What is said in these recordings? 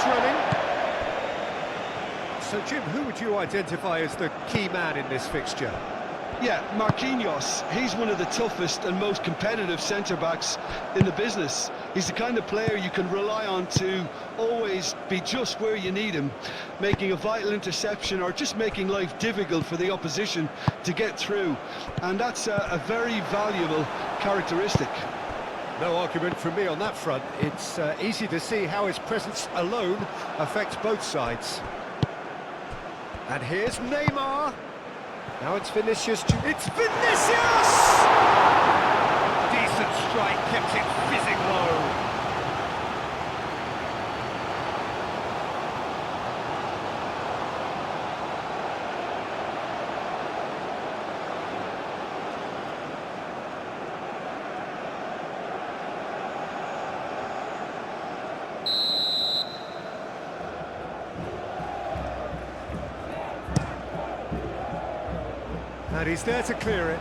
running. So, Jim, who would you identify as the key man in this fixture? Yeah, Marquinhos. He's one of the toughest and most competitive centre-backs in the business. He's the kind of player you can rely on to always be just where you need him, making a vital interception or just making life difficult for the opposition to get through. And that's a very valuable characteristic. No argument from me on that front. It's easy to see how his presence alone affects both sides. And here's Neymar. Now it's Vinicius. It's Vinicius! Decent strike, kept it fizzing low. And he's there to clear it.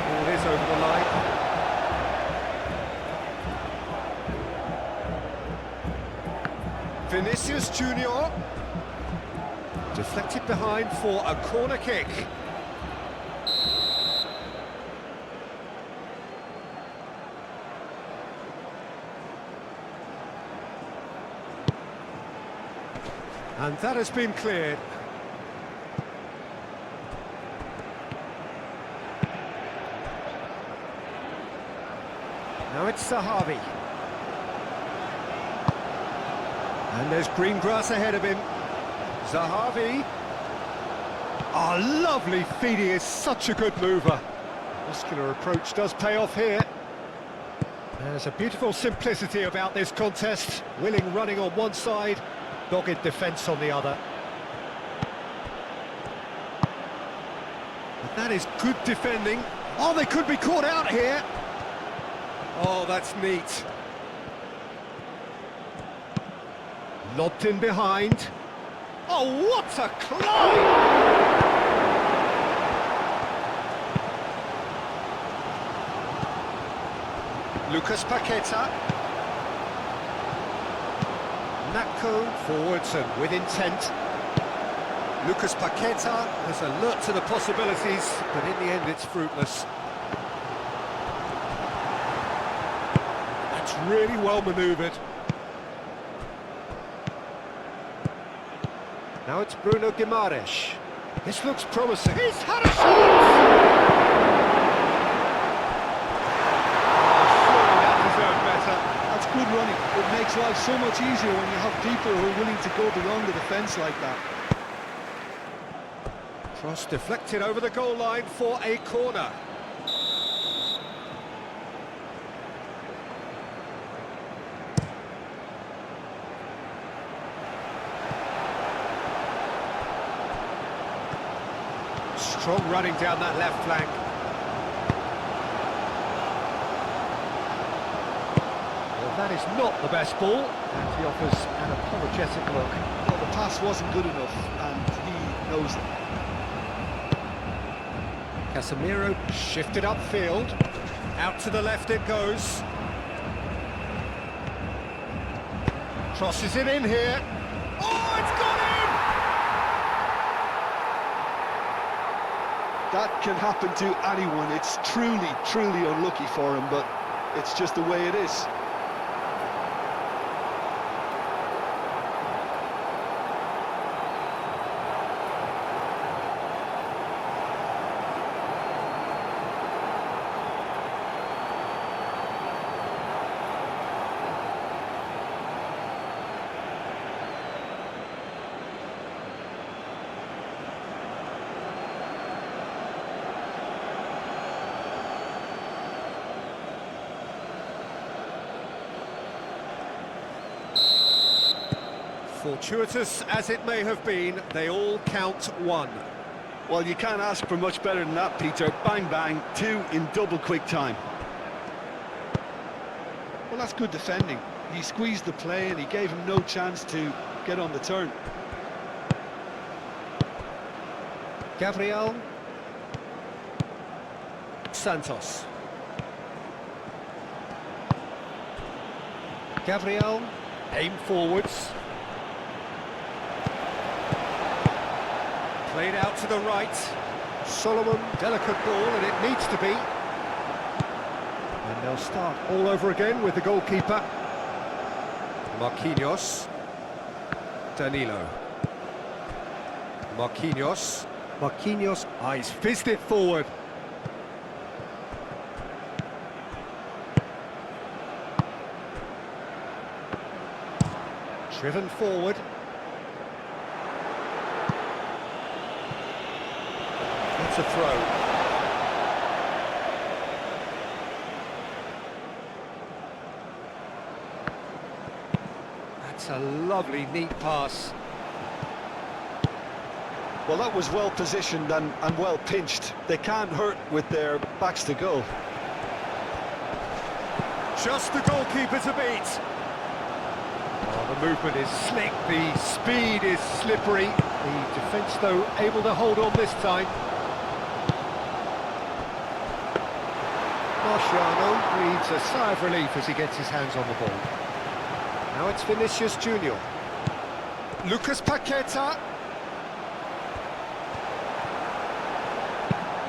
Ball is over the line. Vinicius Junior. Deflected behind for a corner kick. And that has been cleared. Now it's Zahavi. And there's green grass ahead of him. Zahavi. Oh, lovely feed. He is such a good mover. Muscular approach does pay off here. There's a beautiful simplicity about this contest. Willing running on one side, dogged defence on the other. But that is good defending. Oh, they could be caught out here. Oh, that's neat. Lobbed in behind. Oh, what a climb! Lucas Paqueta. Nako forwards and with intent. Lucas Paqueta is alert to the possibilities, but in the end it's fruitless. That's really well manoeuvred. Now it's Bruno Guimaraes. This looks promising. He's had a shot! Surely that deserved better. That's good running. It makes life so much easier when you have people who are willing to go beyond the defence like that. Cross deflected over the goal line for a corner. Strong running down that left flank. Well, that is not the best ball, and he offers an apologetic look. Well, the pass wasn't good enough, and he knows it. Casemiro shifted upfield. Out to the left it goes. Crosses it in here. Oh, it's gone in! That can happen to anyone. It's truly, truly unlucky for him, but it's just the way it is. Fortuitous as it may have been, they all count one. Well, you can't ask for much better than that, Peter. Bang, bang, two in double quick time. Well, that's good defending. He squeezed the play and he gave him no chance to get on the turn. Gabriel Santos. Gabriel Aim forwards. Played out to the right. Solomon, delicate ball, and it needs to be. And they'll start all over again with the goalkeeper. Marquinhos. Danilo. Marquinhos. Marquinhos. He's fizzed it forward. Driven forward. That's a throw. That's a lovely, neat pass. Well, that was well positioned and well pinched. They can't hurt with their backs to goal. Just the goalkeeper to beat. Oh, the movement is slick, the speed is slippery. The defence, though, able to hold on this time. Marciano breathes a sigh of relief as he gets his hands on the ball. Now it's Vinicius Junior. Lucas Paqueta.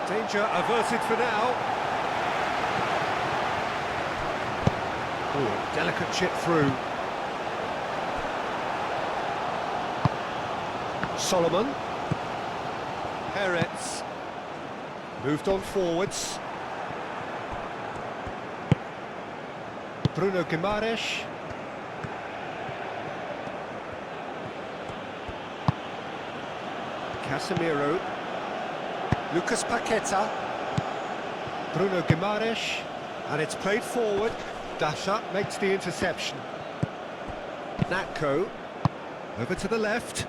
Danger averted for now. Oh, delicate chip through. Solomon. Perez. Moved on forwards. Bruno Guimaraes. Casemiro. Lucas Paqueta. Bruno Guimaraes. And it's played forward. Dasha makes the interception. Natko. Over to the left.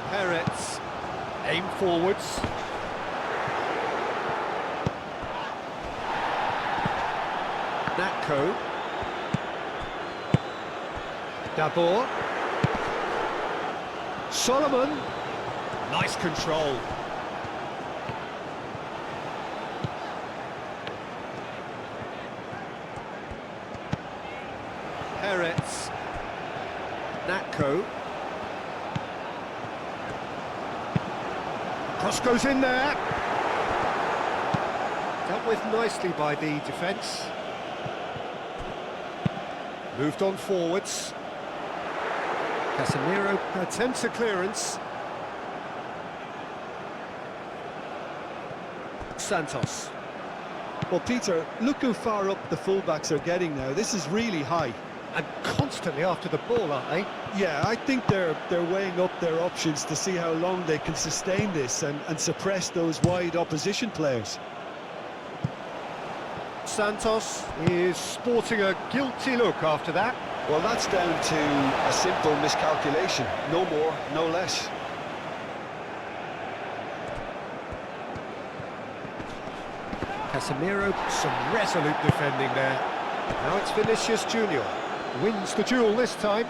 Perez. Aim forwards. Natko. Dabor. Solomon. Nice control. Perez. Natko. Cross goes in there. Dealt with nicely by the defence. Moved on forwards. Casemiro attempts a clearance. Santos. Well, Peter, look how far up the fullbacks are getting now. This is really high. And constantly after the ball, aren't they? Yeah, I think they're weighing up their options to see how long they can sustain this and suppress those wide opposition players. Santos is sporting a guilty look after that. Well, that's down to a simple miscalculation. No more, no less. Casemiro, some resolute defending there. Now it's Vinicius Junior. Wins the duel this time.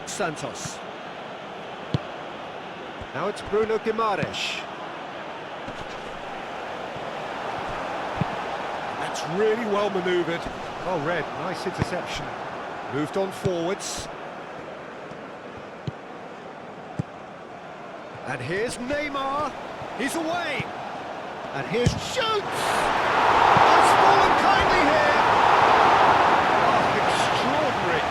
Santos. Now it's Bruno Guimaraes. That's really well manoeuvred. Oh, Red, nice interception. Moved on forwards. And here's Neymar. He's away. And here's shoots. It's fallen kindly here. Oh, extraordinary.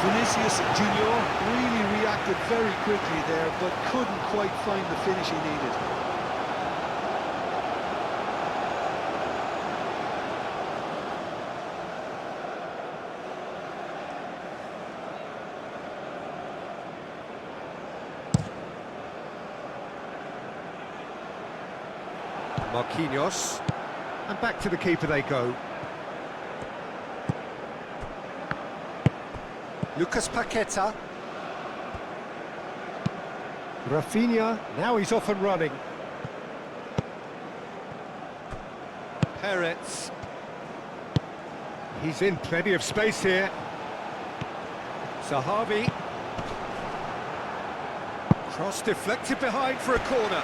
Vinicius Junior really reacted very quickly there, but couldn't quite find the finish he needed. Marquinhos. And back to the keeper they go. Lucas Paqueta. Rafinha, now he's off and running. Perez. He's in plenty of space here. Zahavi. Cross deflected behind for a corner.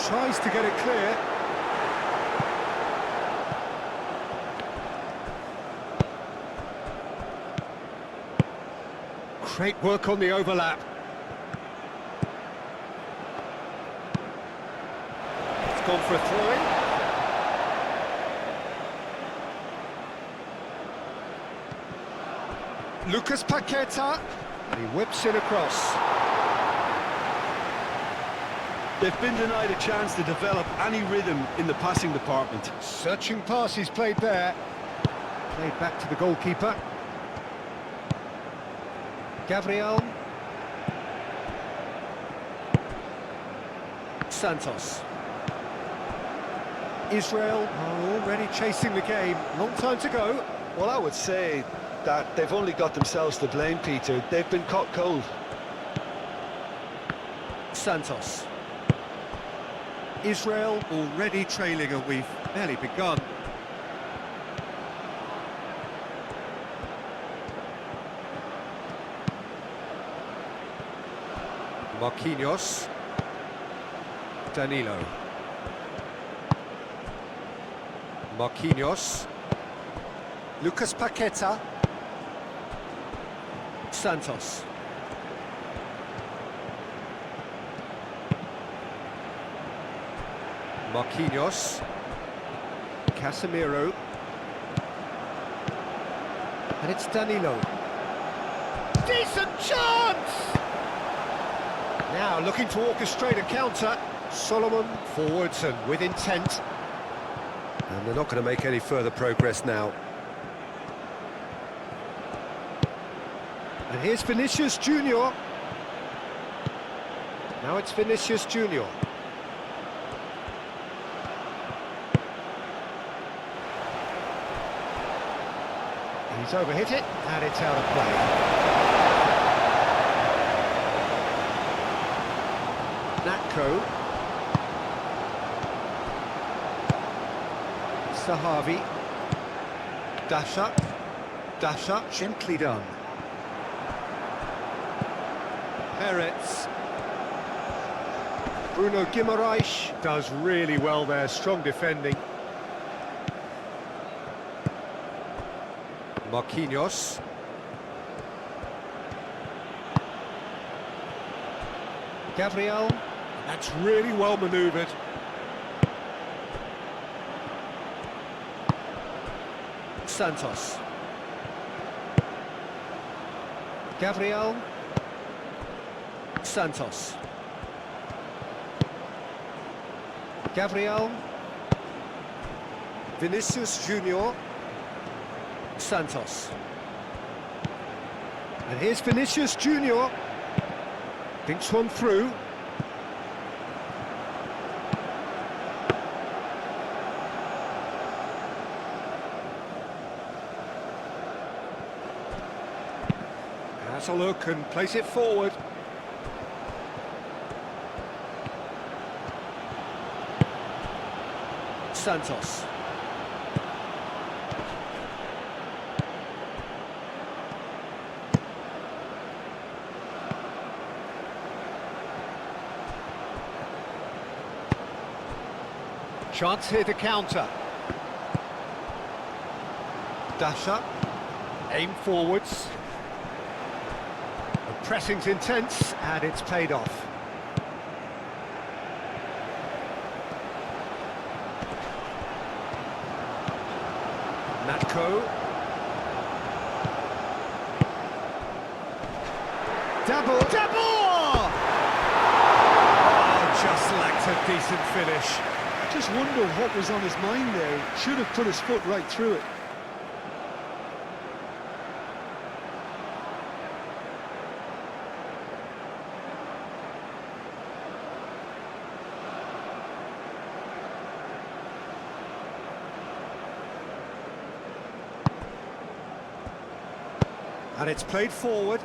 Tries to get it clear. Great work on the overlap. It's gone for a throw-in. Lucas Paqueta, and he whips it across. They've been denied a chance to develop any rhythm in the passing department. Searching pass he's played there. Played back to the goalkeeper. Gabriel. Santos. Israel are already chasing the game. Long time to go. Well, I would say that they've only got themselves to blame, Peter. They've been caught cold. Santos. Israel already trailing, and we've barely begun. Marquinhos. Danilo. Marquinhos. Lucas Paqueta. Santos. Marquinhos. Casemiro. And it's Danilo. Decent chance! Now looking to orchestrate a counter. Solomon forwards and with intent. And they're not going to make any further progress now. And here's Vinicius Junior. Now it's Vinicius Junior. He's overhit it, and it's out of play. Natko. Sahavi. Dasha, gently done. Peretz. Bruno Guimaraes does really well there, strong defending. Marquinhos. Gabriel. That's really well manoeuvred. Santos. Gabriel. Santos. Gabriel. Vinicius Junior. Santos. And here's Vinicius Junior. Thinks one through. Has a look and place it forward. Santos. Chance here to counter. Dasha. Aim forwards. The pressing's intense and it's paid off. Natko. Double! Oh, just lacked a decent finish. Just wonder what was on his mind there. Should have put his foot right through it. And it's played forward.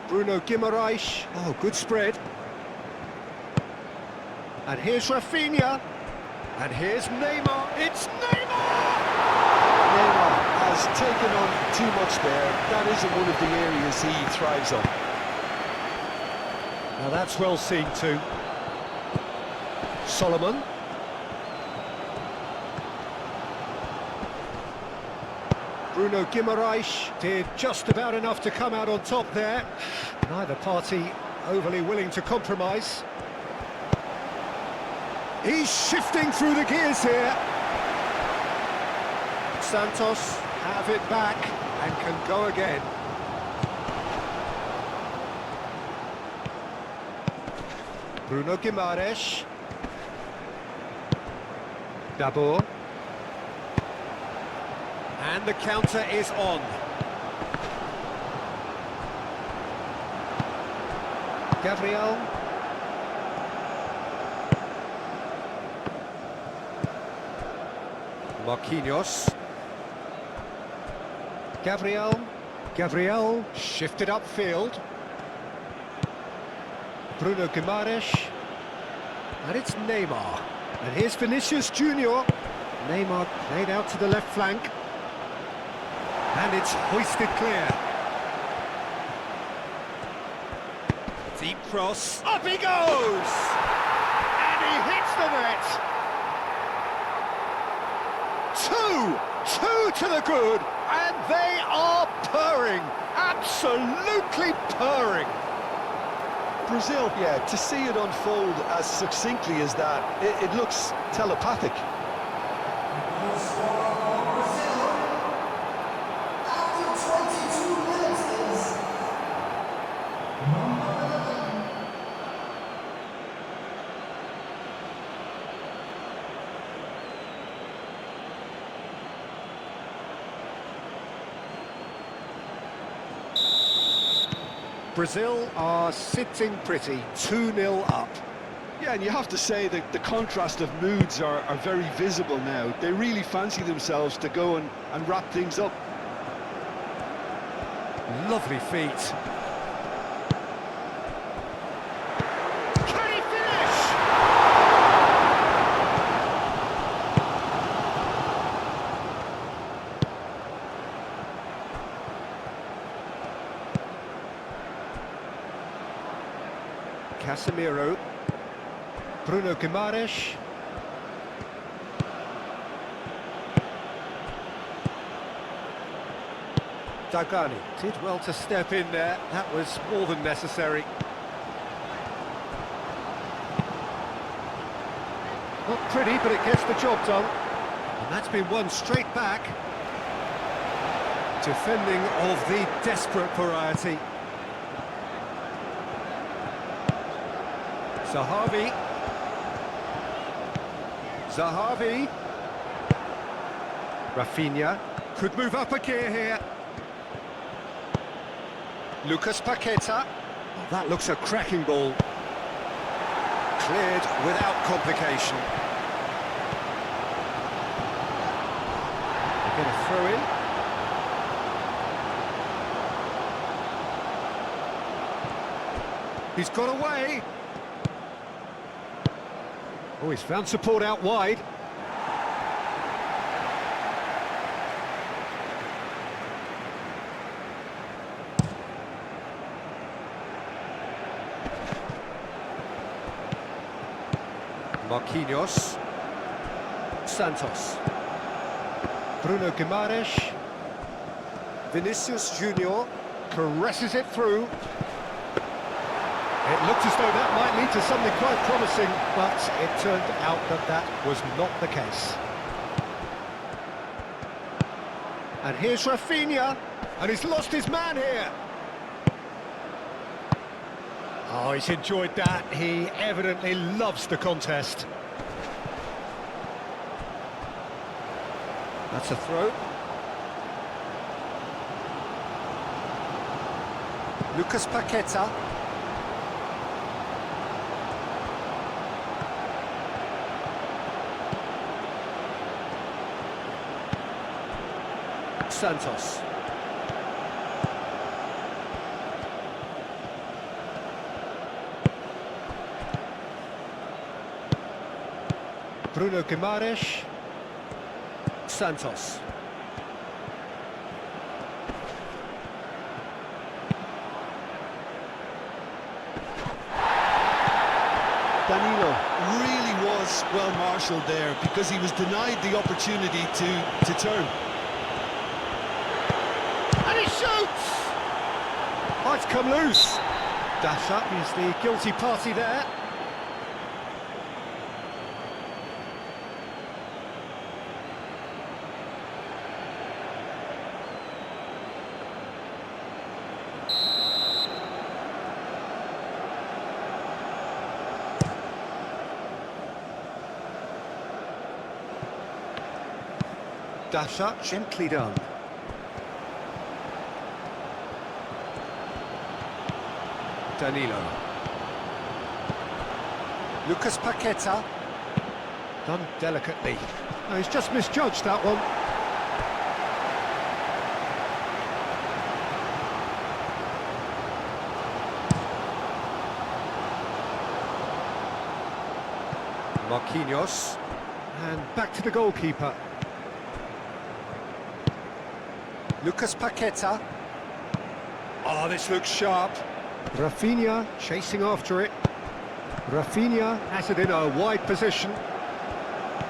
Bruno Guimaraes. Oh, good spread. And here's Rafinha. And here's Neymar. It's Neymar! Neymar has taken on too much there. That isn't one of the areas he thrives on. Now that's well seen too. Solomon. Bruno Guimaraes did just about enough to come out on top there. Neither party overly willing to compromise. He's shifting through the gears here. Santos have it back and can go again. Bruno Guimaraes. Dabur. And the counter is on. Gabriel. Marquinhos. Gabriel shifted upfield. Bruno Guimaraes. And it's Neymar. And here's Vinicius Junior. Neymar played out to the left flank. And it's hoisted clear. Deep cross. Up he goes! And he hits the net! Two to the good, and they are purring. Absolutely purring. Brazil, yeah, to see it unfold as succinctly as that, it looks telepathic. Brazil are sitting pretty, 2-0 up. Yeah, and you have to say that the contrast of moods are very visible now. They really fancy themselves to go and wrap things up. Lovely feet. Can he finish? Casemiro. Bruno Guimaraes. Dagani did well to step in there. That was more than necessary. Not pretty, but it gets the job done. And that's been won straight back. Defending of the desperate variety. Zahavi. Rafinha could move up a gear here. Lucas Paqueta. Oh, that looks a cracking ball. Cleared without complication. They're going to throw in. He's got away. Oh, he's found support out wide. Marquinhos. Santos. Bruno Guimaraes. Vinicius Junior caresses it through. It looked as though that might lead to something quite promising, but it turned out that that was not the case. And here's Rafinha, and he's lost his man here. Oh, he's enjoyed that. He evidently loves the contest. That's a throw. Lucas Paqueta. Santos. Bruno Guimaraes. Santos. Danilo really was well marshalled there because he was denied the opportunity to turn. And he shoots! Oh, it's come loose. Dash up is the guilty party there. Dash up, gently done. Danilo. Lucas Paqueta. Done delicately. No, he's just misjudged that one. Marquinhos. And back to the goalkeeper. Lucas Paqueta. Oh, this looks sharp. Rafinha chasing after it. Rafinha has it in a wide position.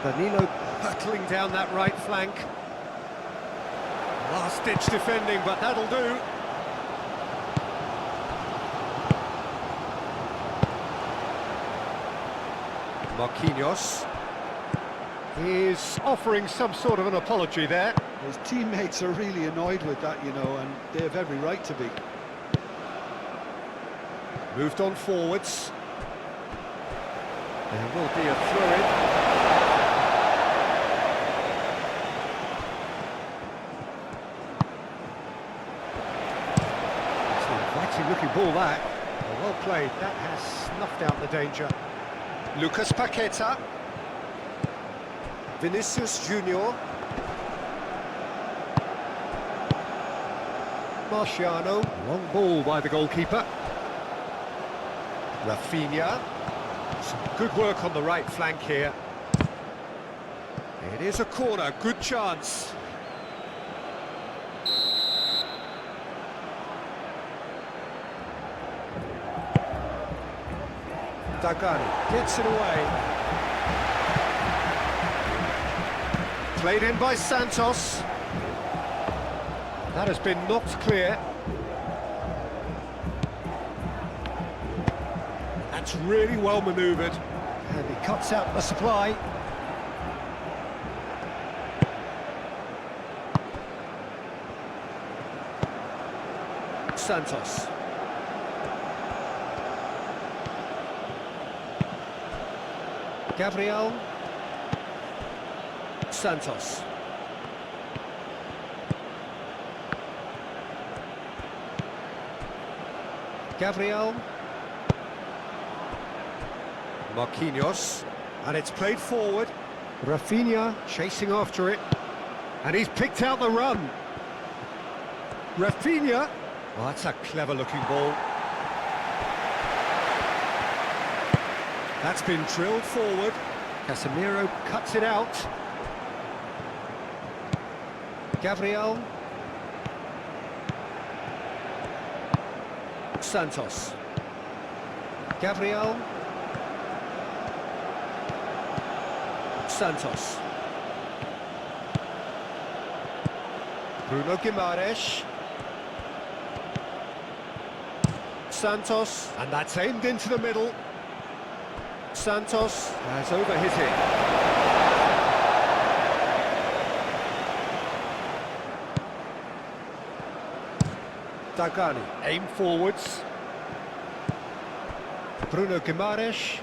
Danilo hurtling down that right flank. Last-ditch defending, but that'll do. Marquinhos. He's offering some sort of an apology there. His teammates are really annoyed with that, you know, and they have every right to be. Moved on forwards. There will be a throw-in. It's an inviting-looking ball, that. Well played. That has snuffed out the danger. Lucas Paqueta. Vinicius Junior. Marciano. Long ball by the goalkeeper. Rafinha. Some good work on the right flank here. It is a corner, good chance. Dagani gets it away. Played in by Santos. That has been knocked clear. That's really well manoeuvred. And he cuts out the supply. Santos. Gabriel. Santos. Gabriel. Marquinhos. And it's played forward. Rafinha chasing after it. And he's picked out the run. Rafinha. Well, that's a clever-looking ball. That's been drilled forward. Casemiro cuts it out. Gabriel. Santos. Gabriel. Santos. Bruno Guimaraes. Santos. And that's aimed into the middle. Santos has overhit it. Dagani, aim forwards. Bruno Guimaraes.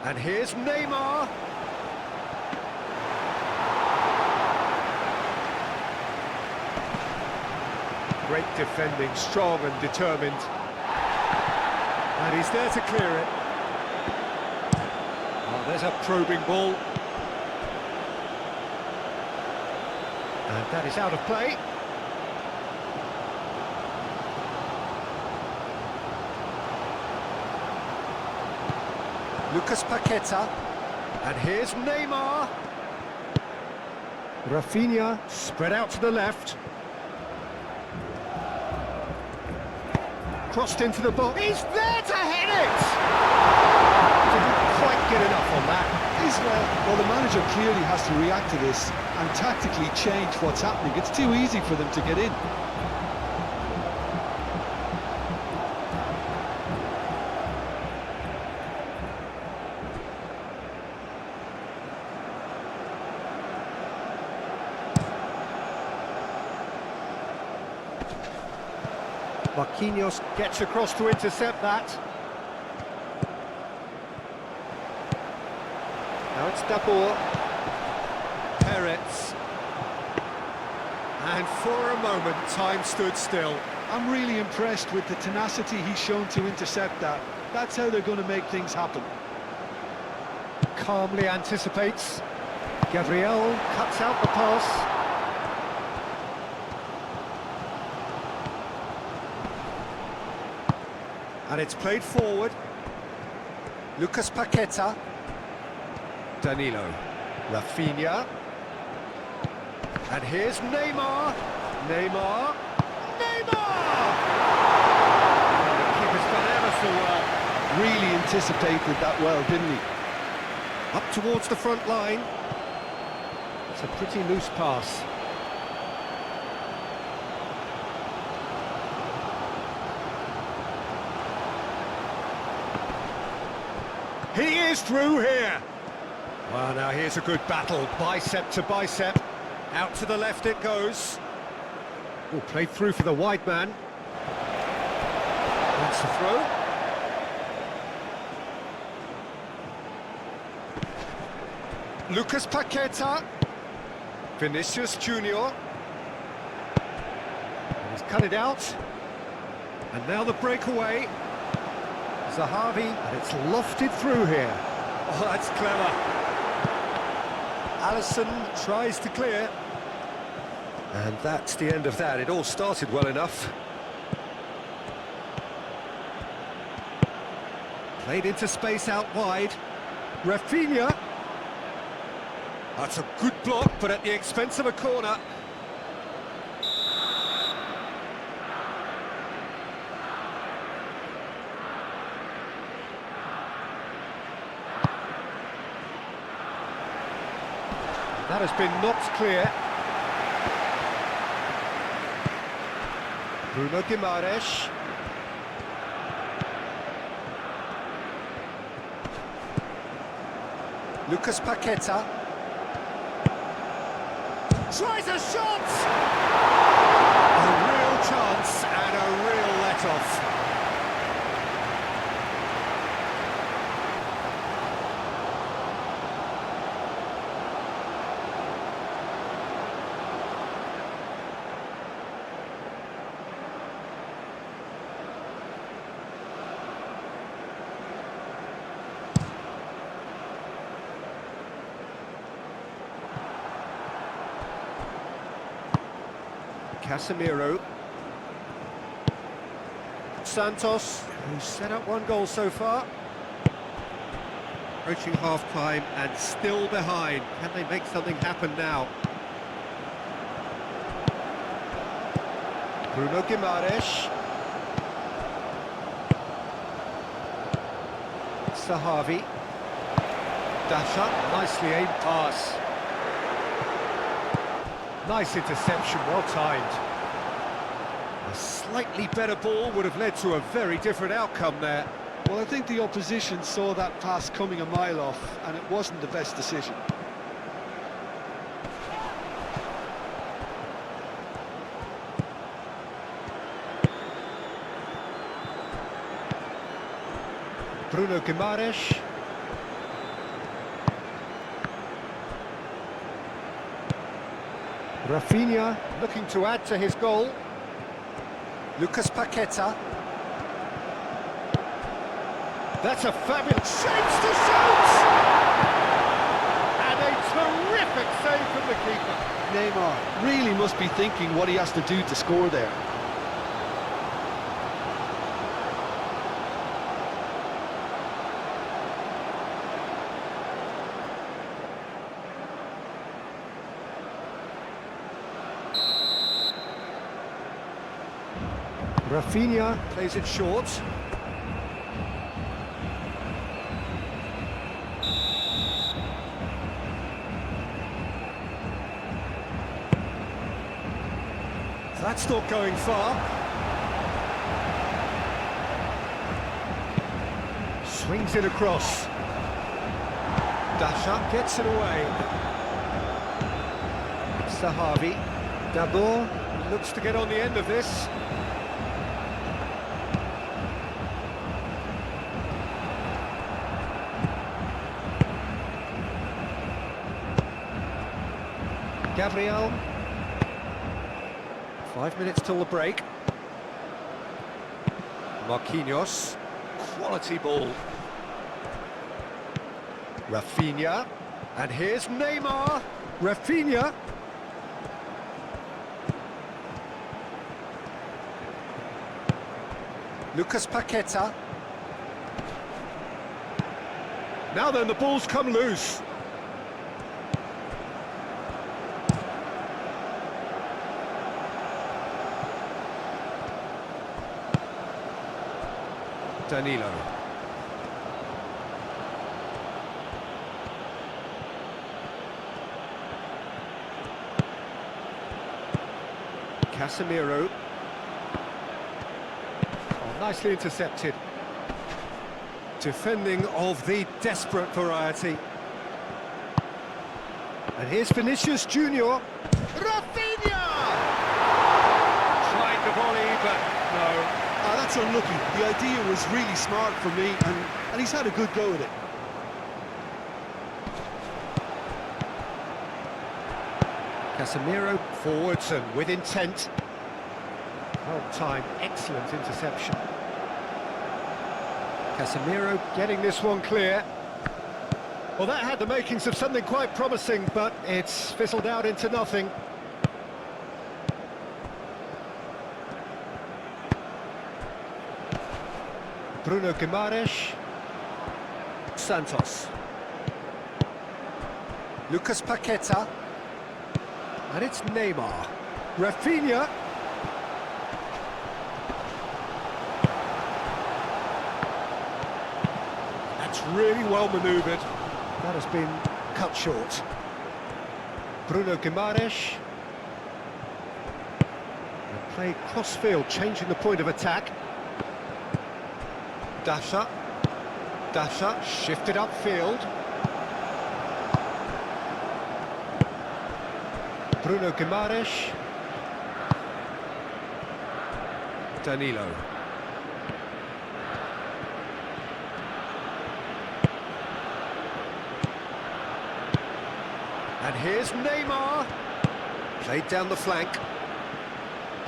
And here's Neymar. Great defending, strong and determined. And he's there to clear it. Oh, there's a probing ball. And that is out of play. Lucas Paqueta. And here's Neymar. Rafinha spread out to the left. Crossed into the box. He's there to head it! Didn't quite get enough on that. Well, the manager clearly has to react to this and tactically change what's happening. It's too easy for them to get in. Marquinhos gets across to intercept that. Now it's Dabur. Peretz. And for a moment, time stood still. I'm really impressed with the tenacity he's shown to intercept that. That's how they're going to make things happen. Calmly anticipates. Gabriel cuts out the pass. And it's played forward. Lucas Paqueta. Danilo. Rafinha. And here's Neymar. Neymar. Neymar! Oh, the keeper's done ever so well. Really anticipated that well, didn't he? Up towards the front line. It's a pretty loose pass. He is through here. Well, now here's a good battle, bicep to bicep. Out to the left it goes. Oh, played through for the wide man. That's the throw. Lucas Paqueta. Vinicius Junior. And he's cut it out. And now the breakaway. Zahavi, and it's lofted through here. Oh, that's clever. Alisson tries to clear. And that's the end of that. It all started well enough. Played into space out wide. Rafinha. That's a good block, but at the expense of a corner. That has been knocked clear. Bruno Guimaraes. Lucas Paqueta. Tries a shot! A real chance and a real let-off. Casemiro. Santos, who's set up one goal so far. Approaching half-time and still behind. Can they make something happen now? Bruno Guimaraes. Zahavi. Dash up, nicely aimed pass. Nice interception, well timed. A slightly better ball would have led to a very different outcome there. Well, I think the opposition saw that pass coming a mile off, and it wasn't the best decision. Bruno Guimaraes. Rafinha looking to add to his goal. Lucas Paqueta. That's a fabulous shapes to shoot! And a terrific save from the keeper. Neymar really must be thinking what he has to do to score there. Rafinha plays it short. That's not going far. Swings it across. Dasha gets it away. Sahavi. Dabur looks to get on the end of this. Gabriel. 5 minutes till the break. Marquinhos. Quality ball. Rafinha. And here's Neymar. Rafinha. Lucas Paqueta. Now then, the ball's come loose. Danilo. Casemiro. Oh, nicely intercepted. Defending of the desperate variety. And here's Vinicius Junior. Rafinha! Tried the volley, but no. That's unlucky. The idea was really smart for me, and he's had a good go at it. Casemiro forwards and with intent. Well timed, excellent interception. Casemiro getting this one clear. Well, that had the makings of something quite promising, but it's fizzled out into nothing. Bruno Guimaraes. Santos. Lucas Paqueta. And it's Neymar. Rafinha. That's really well manoeuvred. That has been cut short. Bruno Guimaraes. And played cross-field, changing the point of attack. Dasha. Dasha shifted upfield. Bruno Guimaraes. Danilo. And here's Neymar. Played down the flank.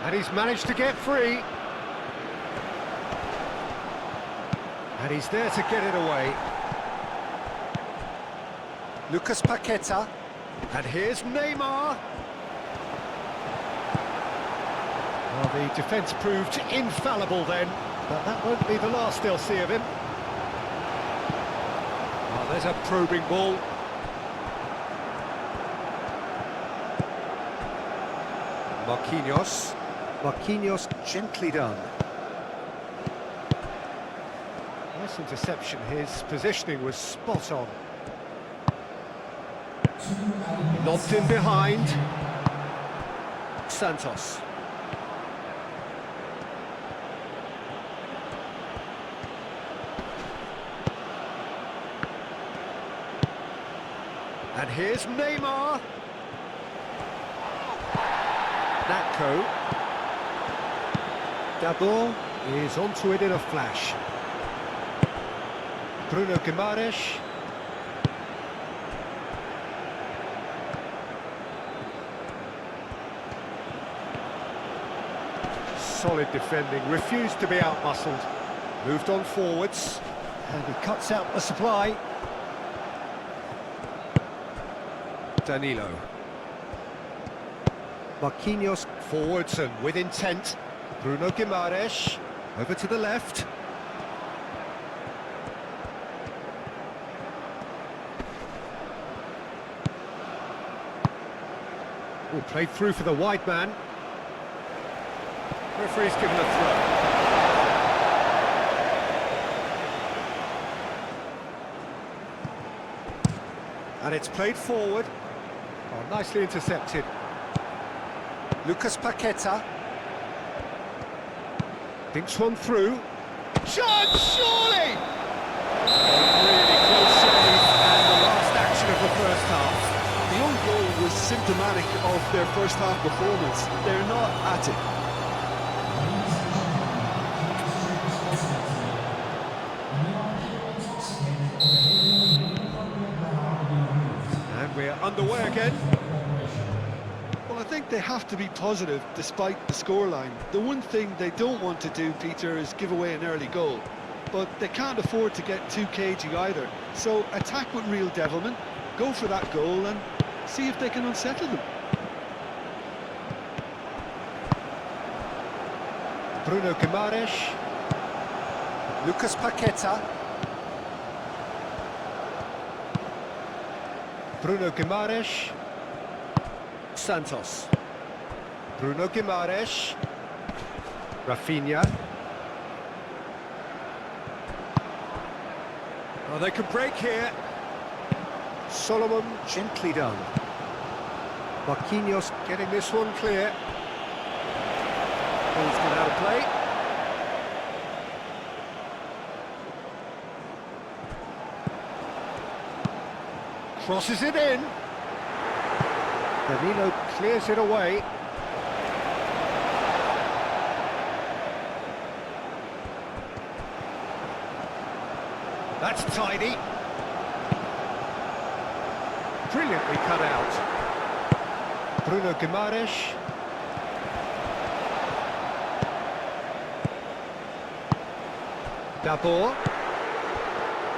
And he's managed to get free. And he's there to get it away. Lucas Paqueta. And here's Neymar. Well, the defence proved infallible then, but that won't be the last they'll see of him. Oh, there's a probing ball. Marquinhos. Marquinhos gently done. Nice interception, his positioning was spot on. Lobbed in behind. Santos. And here's Neymar. Natko. Dabur is onto it in a flash. Bruno Guimaraes. Solid defending, refused to be outmuscled. Moved on forwards, and he cuts out the supply. Danilo. Marquinhos forwards and with intent. Bruno Guimaraes over to the left. Played through for the wide man. Referee's given a throw. And it's played forward. Oh, nicely intercepted. Lucas Paqueta. Thinks one through. Chance, surely! A really close save, and the last action of the first half. The own goal was symptomatic of their first half performance. They're not at it. And we're underway again. Well, I think they have to be positive despite the scoreline. The one thing they don't want to do, Peter, is give away an early goal. But they can't afford to get too cagey either. So attack with real devilment, go for that goal and see if they can unsettle them. Bruno Guimaraes. Lucas Paqueta. Bruno Guimaraes. Santos. Bruno Guimaraes. Rafinha. Oh, they could break here. Solomon gently done. Marquinhos getting this one clear. Ball's gone out of play. Crosses it in. Danilo clears it away. That's tidy. Brilliantly cut out. Bruno Guimaraes. Dabor.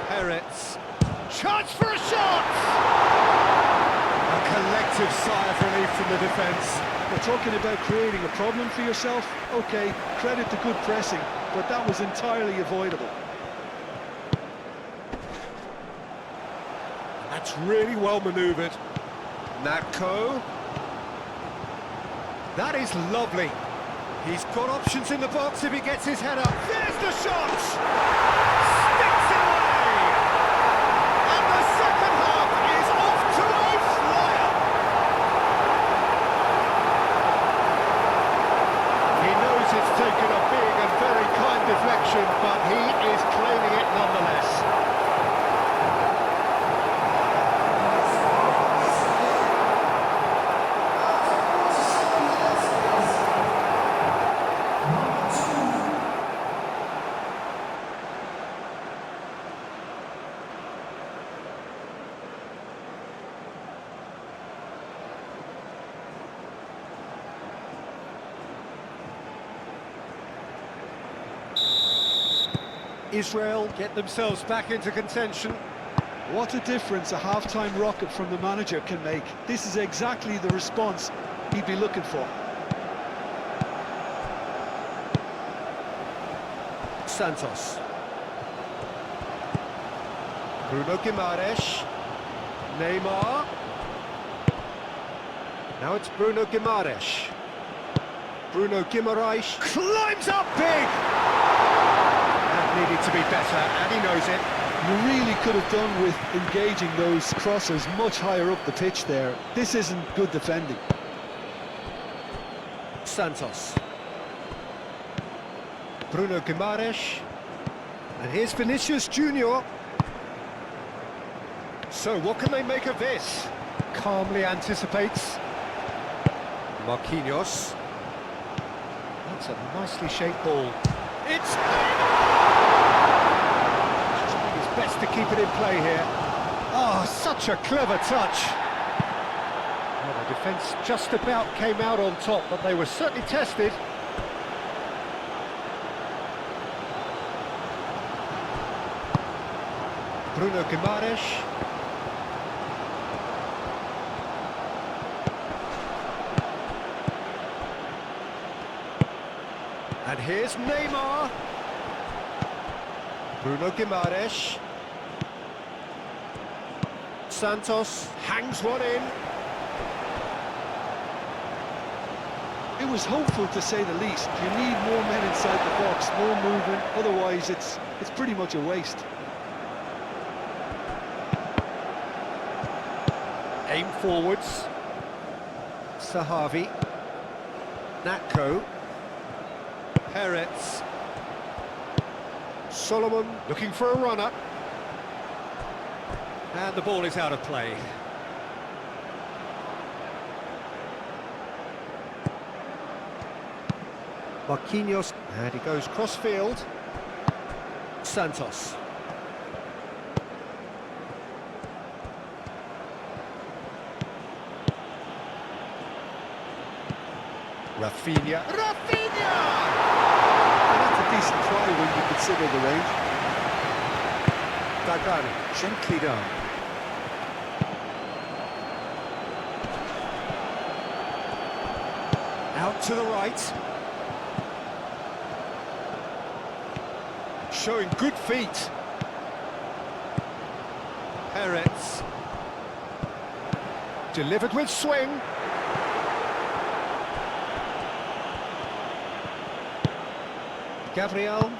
Peretz. Chance for a shot! A collective sigh of relief from the defence. We're talking about creating a problem for yourself. OK, credit to good pressing, but that was entirely avoidable. That's really well manoeuvred. Natko. That is lovely. He's got options in the box if he gets his head up. There's the shot! Sticks it away! And the second half is off to a flyer! He knows it's taken a big and very kind deflection, but he is claiming it nonetheless. Israel get themselves back into contention. What a difference a half-time rocket from the manager can make. This is exactly the response he'd be looking for. Santos. Bruno Guimaraes. Neymar. Now it's Bruno Guimaraes. Bruno Guimaraes climbs up big! Needed to be better, and he knows it. You really could have done with engaging those crossers much higher up the pitch there. This isn't good defending. Santos. Bruno Guimaraes. And here's Vinicius Junior. So what can they make of this? Calmly anticipates. Marquinhos. That's a nicely shaped ball. It's best to keep it in play here. Oh, such a clever touch. Well, the defence just about came out on top, but they were certainly tested. Bruno Guimaraes. And here's Neymar. Bruno Guimaraes. Santos hangs one in. It was hopeful to say the least. You need more men inside the box, more movement, otherwise it's pretty much a waste. Aim forwards. Sahavi. Natko. Peretz. Solomon looking for a runner. And the ball is out of play. Marquinhos, and he goes cross-field. Santos. Rafinha. Rafinha! And that's a decent try when you consider the range. Dagani, gently down. Out to the right. Showing good feet. Peretz. Delivered with swing. Gabriel.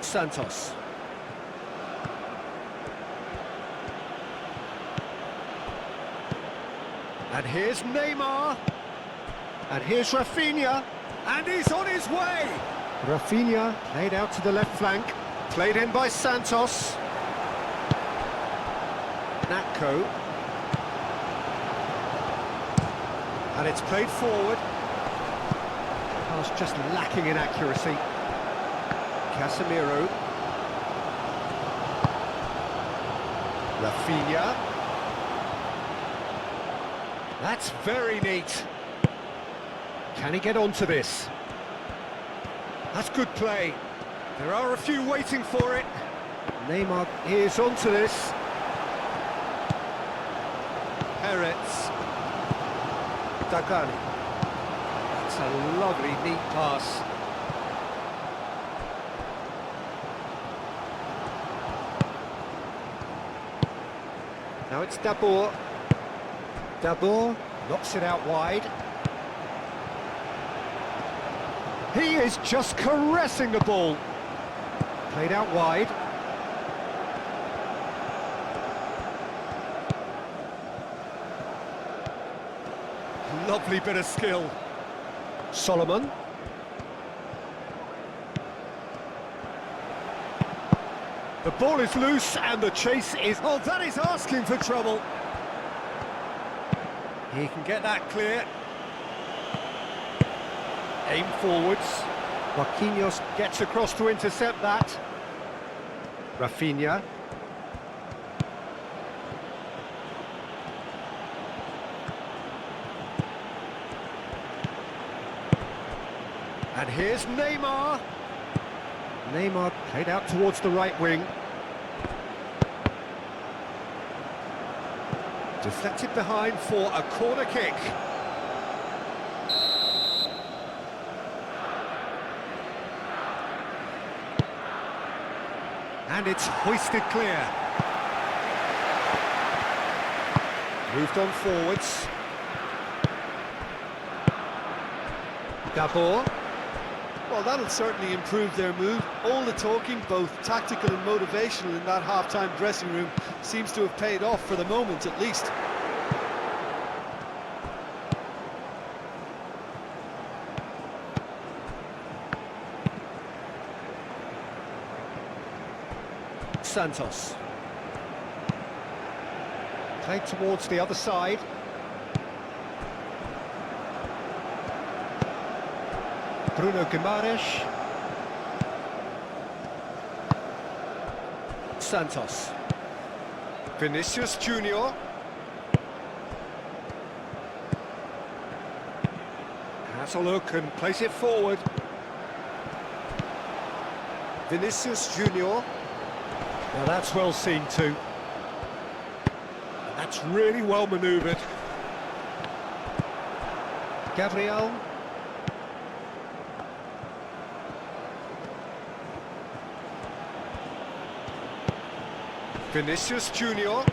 Santos. And here's Neymar. And here's Rafinha. And he's on his way. Rafinha played out to the left flank. Played in by Santos. Natko. And it's played forward. Pass just lacking in accuracy. Casemiro. Rafinha. That's very neat. Can he get onto this? That's good play. There are a few waiting for it. Neymar is onto this. Peretz. Dagani. That's a lovely, neat pass. Now it's Dabur. Dabur knocks it out wide. He is just caressing the ball. Played out wide. Lovely bit of skill. Solomon. The ball is loose and the chase is... Oh, that is asking for trouble. He can get that clear. Aim forwards. Marquinhos gets across to intercept that. Rafinha. And here's Neymar. Neymar played out towards the right wing. Deflected behind for a corner kick. And it's hoisted clear. Moved on forwards. Dabur. Well, that'll certainly improve their mood. All the talking, both tactical and motivational, in that half-time dressing room seems to have paid off for the moment, at least. Santos. Played towards the other side. Bruno Guimaraes. Santos. Vinicius Junior. Has a look and place it forward. Vinicius Junior. Now that's well seen too. That's really well manoeuvred. Gabriel. Vinicius Junior.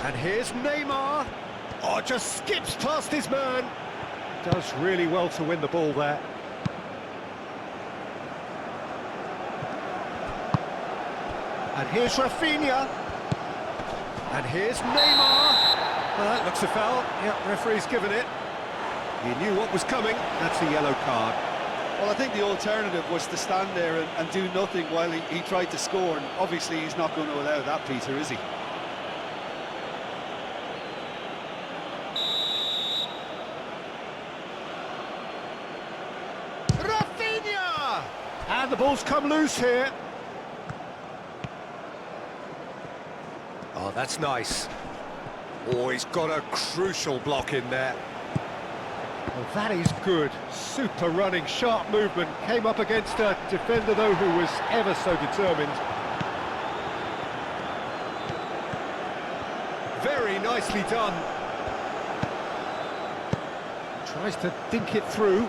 And here's Neymar. Oh, just skips past his man. Does really well to win the ball there. And here's Rafinha. And here's Neymar. Well, that looks a foul. Yep, referee's given it. He knew what was coming. That's a yellow card. Well, I think the alternative was to stand there and do nothing while he tried to score, and obviously he's not going to allow that, Peter, is he? Rafinha! And the ball's come loose here. Oh, that's nice. Oh, he's got a crucial block in there. Well, that is good. Super running, sharp movement. Came up against a defender, though, who was ever so determined. Very nicely done. Tries to dink it through.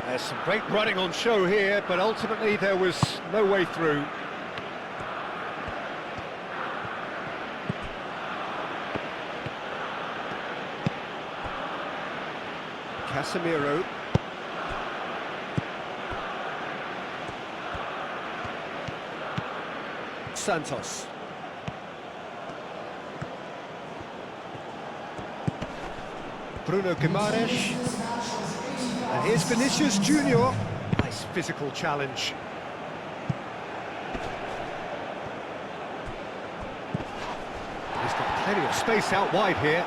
There's some great running on show here, but ultimately there was no way through. Casemiro. Santos. Bruno Guimaraes. And here's Vinicius Junior. Nice physical challenge. He's got plenty of space out wide here.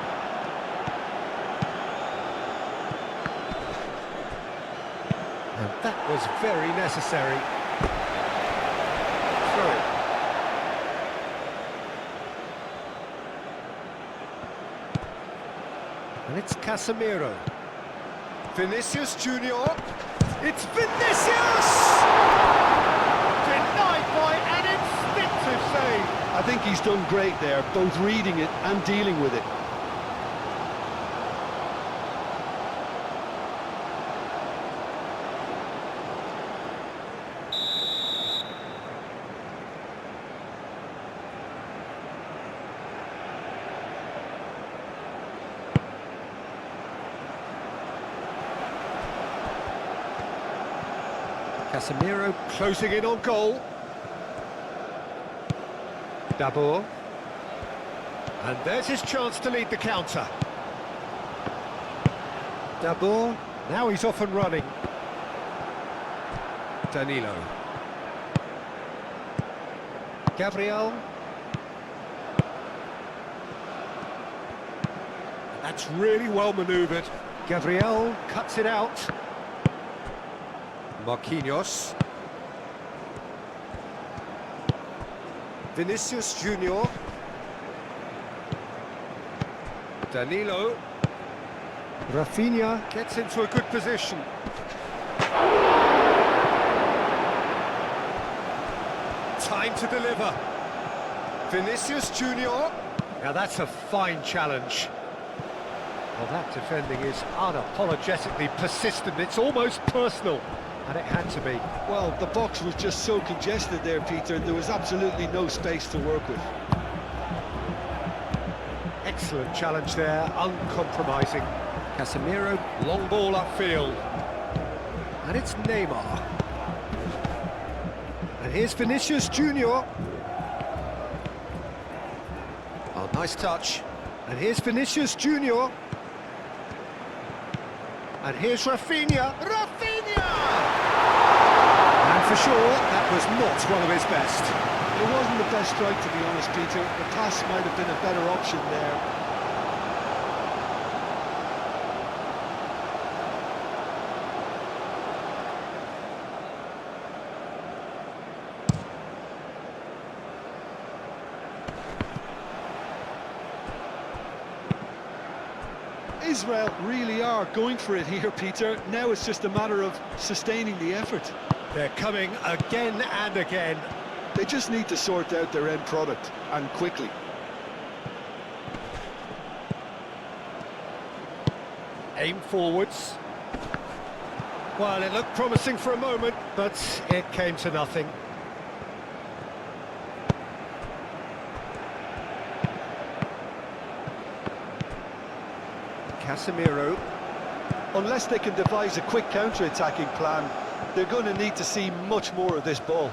And that was very necessary. Throw it. And it's Casemiro. Vinicius Junior. It's Vinicius! Denied by an instinctive save. I think he's done great there, both reading it and dealing with it. Casemiro closing in on goal. Dabur. And there's his chance to lead the counter. Dabur. Now he's off and running. Danilo. Gabriel. That's really well manoeuvred. Gabriel cuts it out. Marquinhos. Vinicius Junior. Danilo. Rafinha gets into a good position. Time to deliver. Vinicius Junior. Now that's a fine challenge. Well, that defending is unapologetically persistent. It's almost personal. And it had to be. Well, the box was just so congested there, Peter, and there was absolutely no space to work with. Excellent challenge there, uncompromising. Casemiro, long ball upfield. And it's Neymar. And here's Vinicius Junior. Oh, nice touch. And here's Vinicius Junior. And here's Rafinha. Rafinha! And for sure, that was not one of his best. It wasn't the best strike, to be honest, Peter. The pass might have been a better option there. Israel really are going for it here, Peter. Now it's just a matter of sustaining the effort. They're coming again and again. They just need to sort out their end product, and quickly. Aim forwards. Well, it looked promising for a moment, but it came to nothing. Casemiro. Unless they can devise a quick counter-attacking plan, they're going to need to see much more of this ball.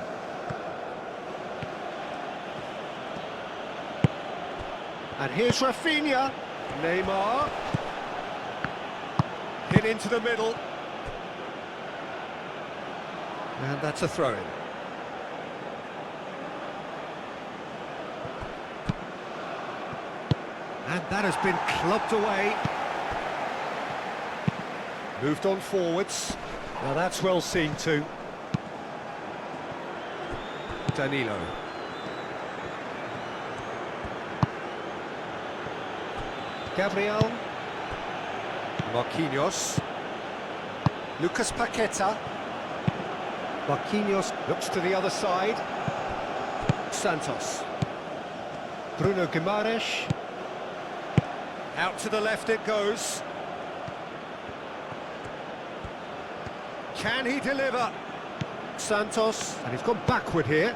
And here's Rafinha. Neymar. Hit into the middle. And that's a throw-in. And that has been clubbed away. Moved on forwards. Now that's well seen too. Danilo. Gabriel. Marquinhos. Lucas Paqueta. Marquinhos looks to the other side. Santos. Bruno Guimaraes. Out to the left it goes. Can he deliver? Santos, and he's gone backward here.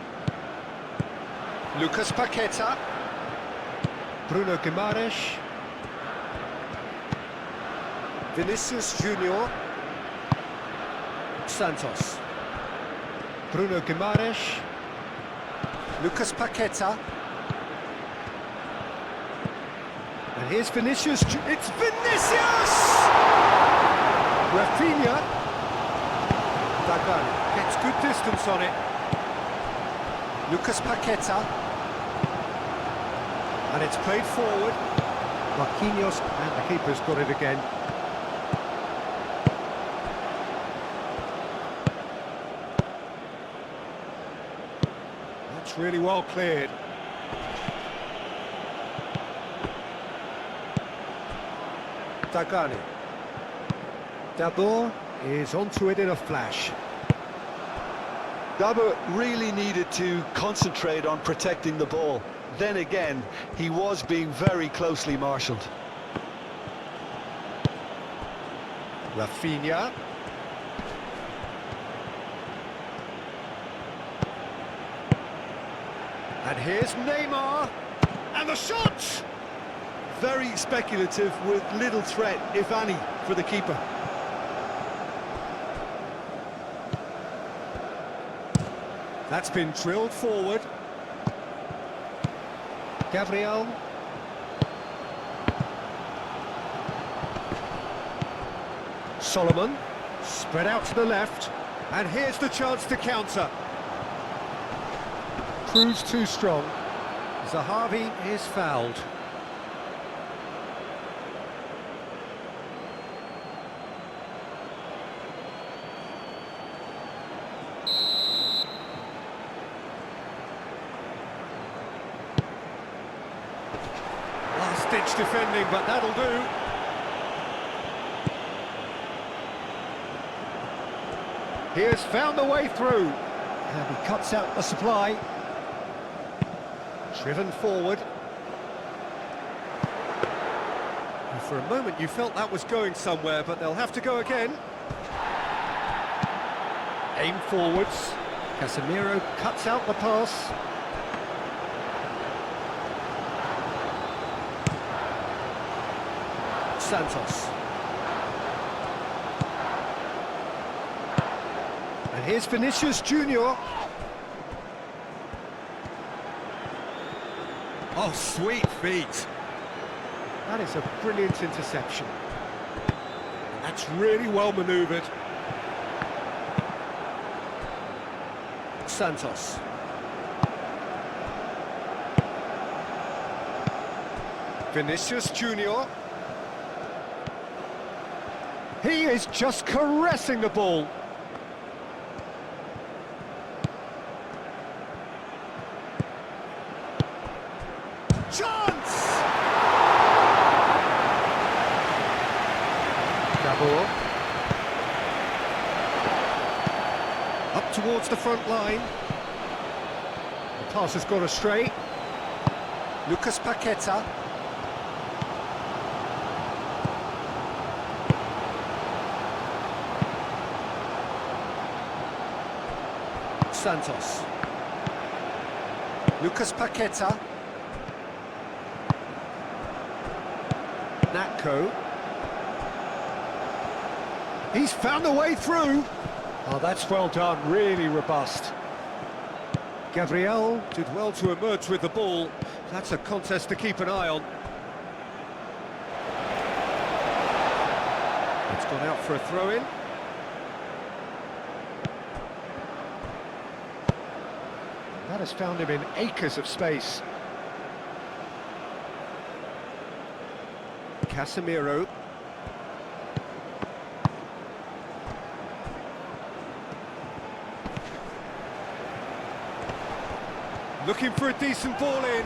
Lucas Paqueta. Bruno Guimaraes. Vinicius Junior. Santos. Bruno Guimaraes. Lucas Paqueta. And here's Vinicius. It's Vinicius! Rafinha. Dagan gets good distance on it. Lucas Paqueta. And it's played forward. Marquinhos, and the keeper's got it again. That's really well cleared. Dagani. Dabur is onto it in a flash. Dabur really needed to concentrate on protecting the ball. Then again, he was being very closely marshalled. Rafinha. And here's Neymar. And the shot! Very speculative with little threat, if any, for the keeper. That's been drilled forward. Gabriel. Solomon. Spread out to the left. And here's the chance to counter. Proves too strong. Zahavi is fouled. Last-ditch defending, but that'll do. He has found the way through. And he cuts out the supply. Driven forward. And for a moment you felt that was going somewhere, but they'll have to go again. Aim forwards. Casemiro cuts out the pass. Santos. And here's Vinicius Junior. Oh, sweet feet. That is a brilliant interception. That's really well manoeuvred. Santos. Vinicius Junior. He is just caressing the ball. Chance! Dabur. Up towards the front line. The pass has gone astray. Lucas Paqueta. Santos. Lucas Paqueta. Natko. He's found a way through. Oh, that's well done, really robust. Gabriel did well to emerge with the ball. That's a contest to keep an eye on. It's gone out for a throw-in. That has found him in acres of space. Casemiro. Looking for a decent ball in.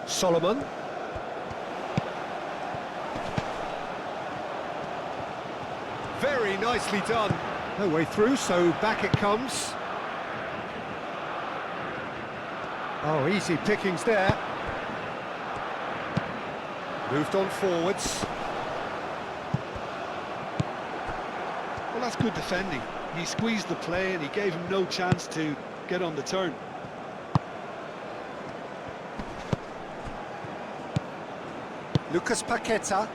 Solomon. Very nicely done. No way through, so back it comes. Oh, easy pickings there. Moved on forwards. Well, that's good defending. He squeezed the play and he gave him no chance to get on the turn. Lucas Paqueta.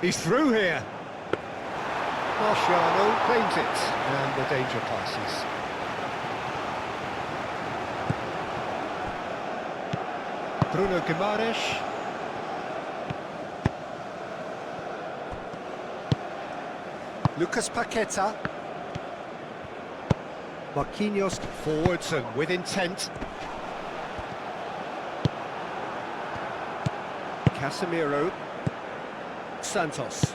He's through here. Marciano claims it, and the danger passes. Bruno Guimaraes. Lucas Paqueta. Marquinhos forwards and with intent. Casemiro. Santos.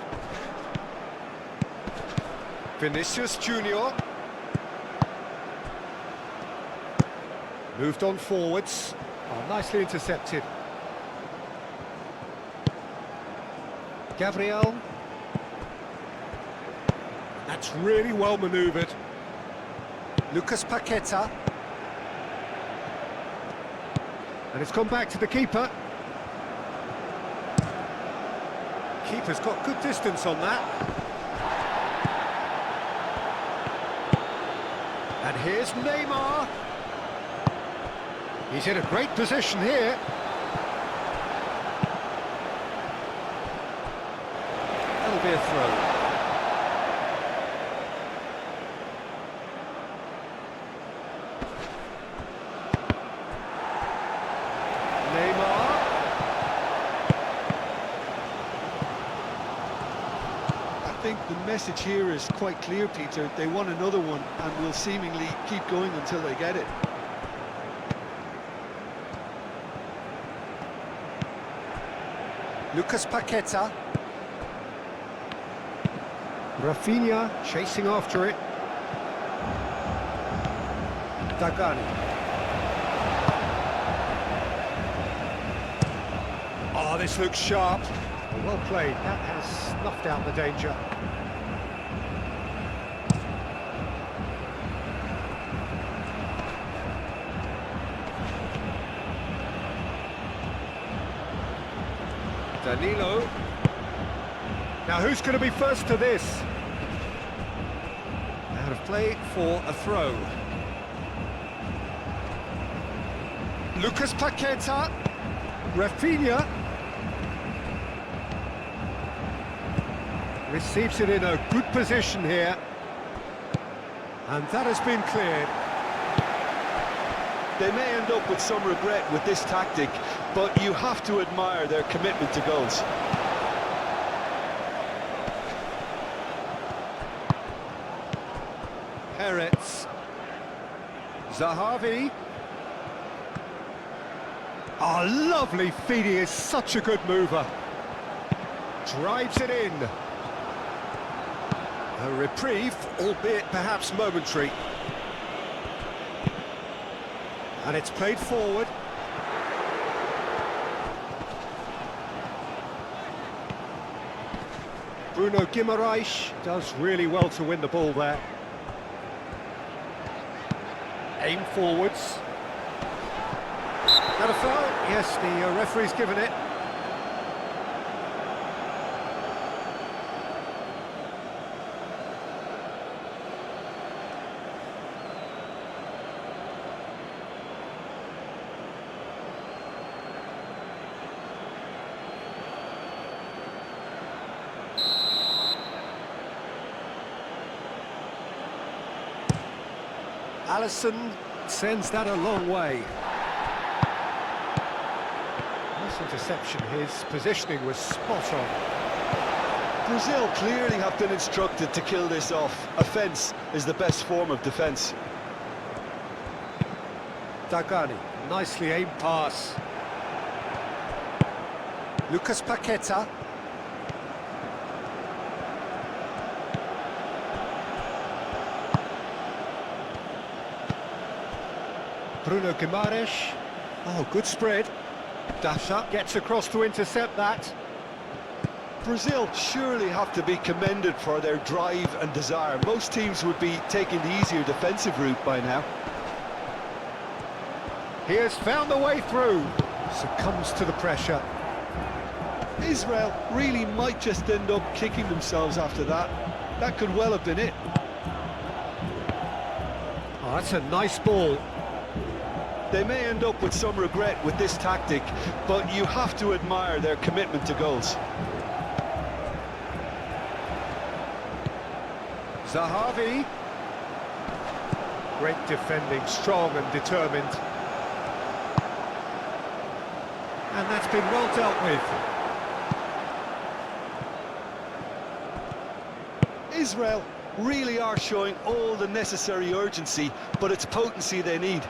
Vinicius Junior. Moved on forwards. Oh, nicely intercepted. Gabriel. That's really well manoeuvred. Lucas Paqueta. And it's gone back to the keeper. Keeper's got good distance on that. And here's Neymar. He's in a great position here. That'll be a throw. Neymar. I think the message here is quite clear, Peter. They want another one and will seemingly keep going until they get it. Lucas Paqueta. Rafinha chasing after it. Dagani. Oh, this looks sharp. Well played. That has snuffed out the danger. Danilo. Now who's going to be first to this? Out of play for a throw. Lucas Paqueta. Rafinha. Receives it in a good position here. And that has been cleared. They may end up with some regret with this tactic, but you have to admire their commitment to goals. Peretz. Zahavi. Oh, lovely feed. He is such a good mover. Drives it in. A reprieve, albeit perhaps momentary. And it's played forward. Bruno Guimaraes does really well to win the ball there. Aim forwards. Got a foul? Yes, the referee's given it. Alisson sends that a long way. Nice interception, his positioning was spot on. Brazil clearly have been instructed to kill this off. Offence is the best form of defence. Dagani, nicely aimed pass. Lucas Paqueta. Bruno Guimaraes. Oh, good spread. Dasha gets across to intercept that. Brazil surely have to be commended for their drive and desire. Most teams would be taking the easier defensive route by now. He has found the way through. Succumbs to the pressure. Israel really might just end up kicking themselves after that. That could well have been it. Oh, that's a nice ball. They may end up with some regret with this tactic, but you have to admire their commitment to goals. Zahavi. Great defending, strong and determined. And that's been well dealt with. Israel really are showing all the necessary urgency, but it's potency they need.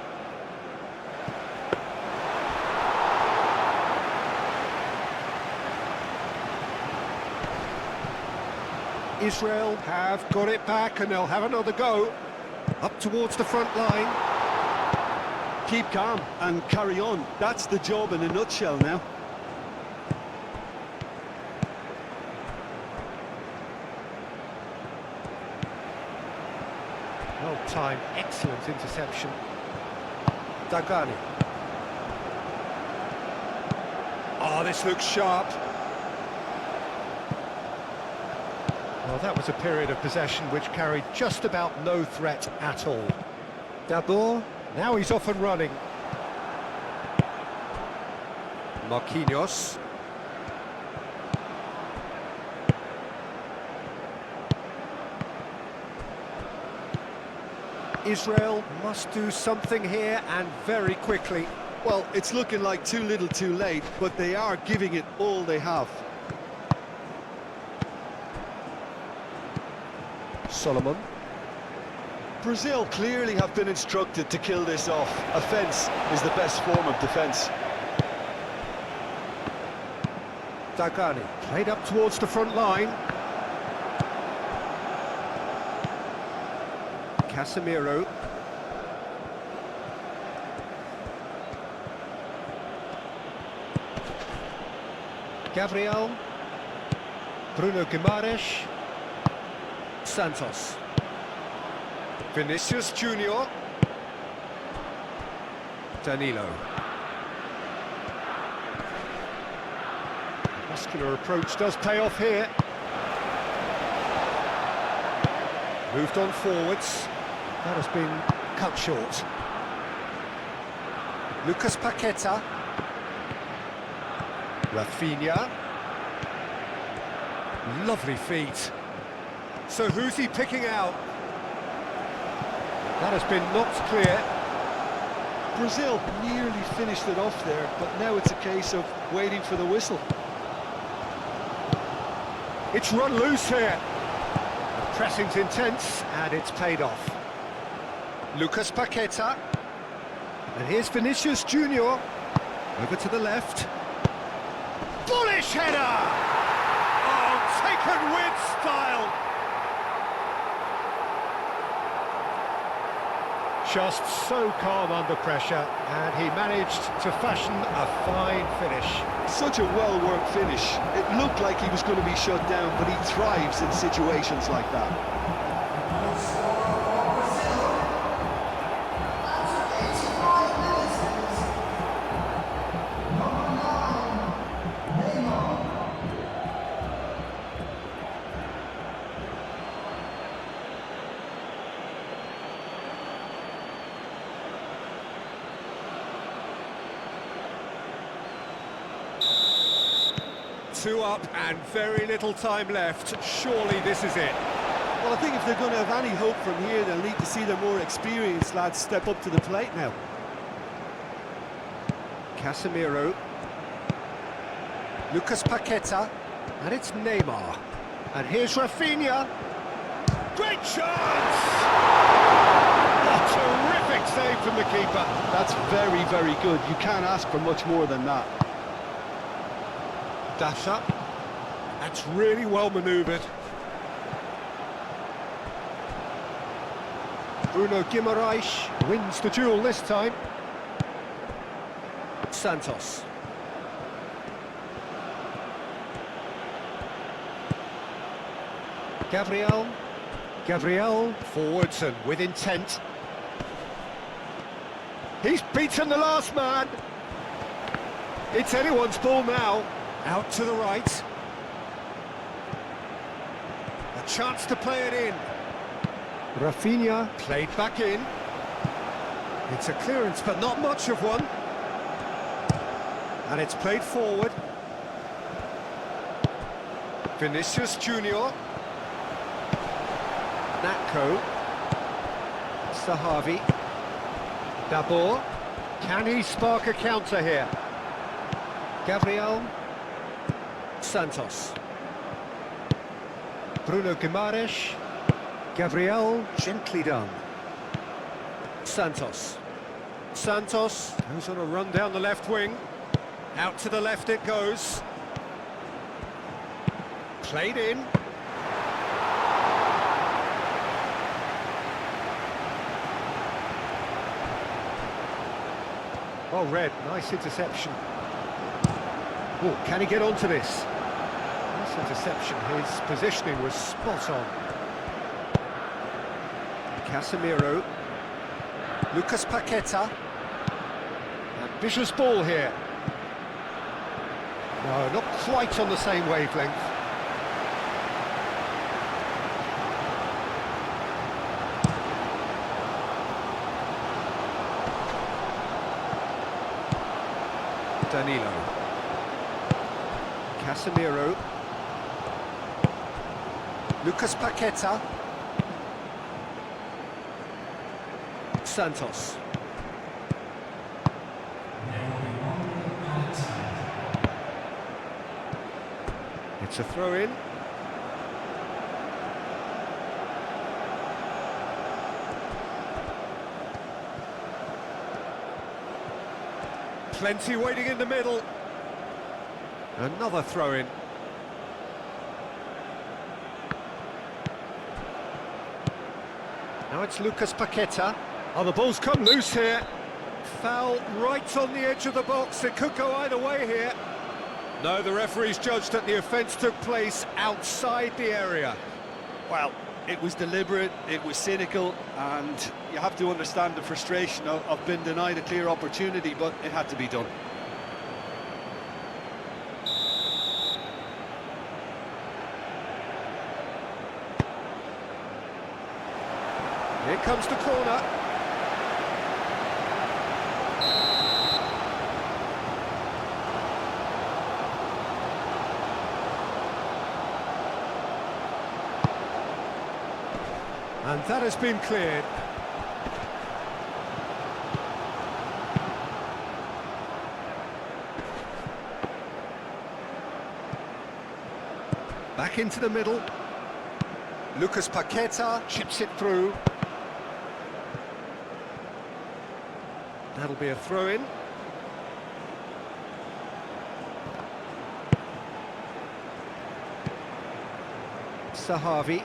Israel have got it back and they'll have another go. Up towards the front line. Keep calm and carry on. That's the job in a nutshell now. Well timed, excellent interception. Dagani. Oh, this looks sharp. Well, that was a period of possession which carried just about no threat at all. Dabur, now he's off and running. Marquinhos. Israel must do something here and very quickly. Well, it's looking like too little too late, but they are giving it all they have. Solomon. Brazil clearly have been instructed to kill this off. Offence is the best form of defence. Dagani played up towards the front line. Casemiro. Gabriel. Bruno Guimaraes. Santos. Vinicius Junior. Danilo. Muscular approach does pay off here. Moved on forwards. That has been cut short. Lucas Paqueta. Rafinha. Lovely feet. So who's he picking out? That has been knocked clear. Brazil nearly finished it off there, but now it's a case of waiting for the whistle. It's run loose here. The pressing's intense, and it's paid off. Lucas Paqueta. And here's Vinicius Junior. Over to the left. Bullish header! Oh, taken with style! Just so calm under pressure, and he managed to fashion a fine finish. Such a well-worked finish. It looked like he was going to be shut down, but he thrives in situations like that. Two up and very little time left. Surely this is it. Well, I think if they're going to have any hope from here, they'll need to see their more experienced lads step up to the plate now. Casemiro. Lucas Paqueta. And it's Neymar. And here's Rafinha. Great chance! A terrific save from the keeper. That's very, very good. You can't ask for much more than that. Dash up. That's really well manoeuvred. Bruno Guimaraes wins the duel this time. Santos. Gabriel forwards and with intent. He's beaten the last man. It's anyone's ball now. Out to the right. A chance to play it in. Rafinha played back in. It's a clearance, but not much of one. And it's played forward. Vinicius Junior. Natko. Sahavi. Dabor. Can he spark a counter here? Gabriel. Santos. Bruno Guimaraes. Gabriel, gently done. Santos. Santos goes on a run down the left wing. Out to the left it goes. Played in. Well read, nice interception. Oh, can he get onto this? Nice interception, his positioning was spot on. Casemiro. Lucas Paqueta. Ambitious ball here. No, not quite on the same wavelength. Danilo. Casemiro. Lucas Paqueta. Santos. It's a throw-in. Plenty waiting in the middle. Another throw-in. Now it's Lucas Paqueta. Oh, the ball's come loose here. Foul right on the edge of the box. It could go either way here. No, the referee's judged that the offence took place outside the area. Well, it was deliberate, it was cynical, and you have to understand the frustration of being denied a clear opportunity, but it had to be done. Here comes the corner. And that has been cleared. Back into the middle. Lucas Paqueta chips it through. That'll be a throw-in. Sahavi.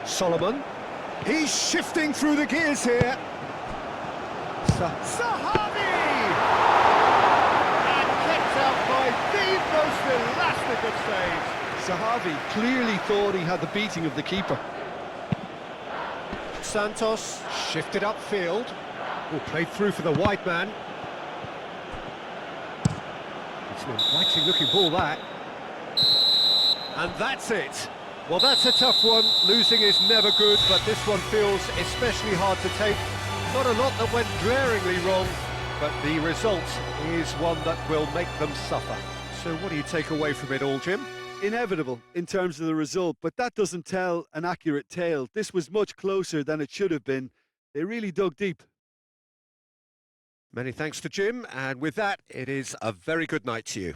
Solomon. He's shifting through the gears here. Sahavi! And kept out by the most elastic of saves. Sahavi clearly thought he had the beating of the keeper. Santos shifted upfield. Oh, played through for the wide man. It's an inviting looking ball, that. And that's it. Well, that's a tough one. Losing is never good, but this one feels especially hard to take. Not a lot that went glaringly wrong, but the result is one that will make them suffer. So what do you take away from it all, Jim? inevitable in terms of the result, but that doesn't tell an accurate tale. This was much closer than it should have been. They really dug deep. Many thanks to Jim, and with that, it is a very good night to you.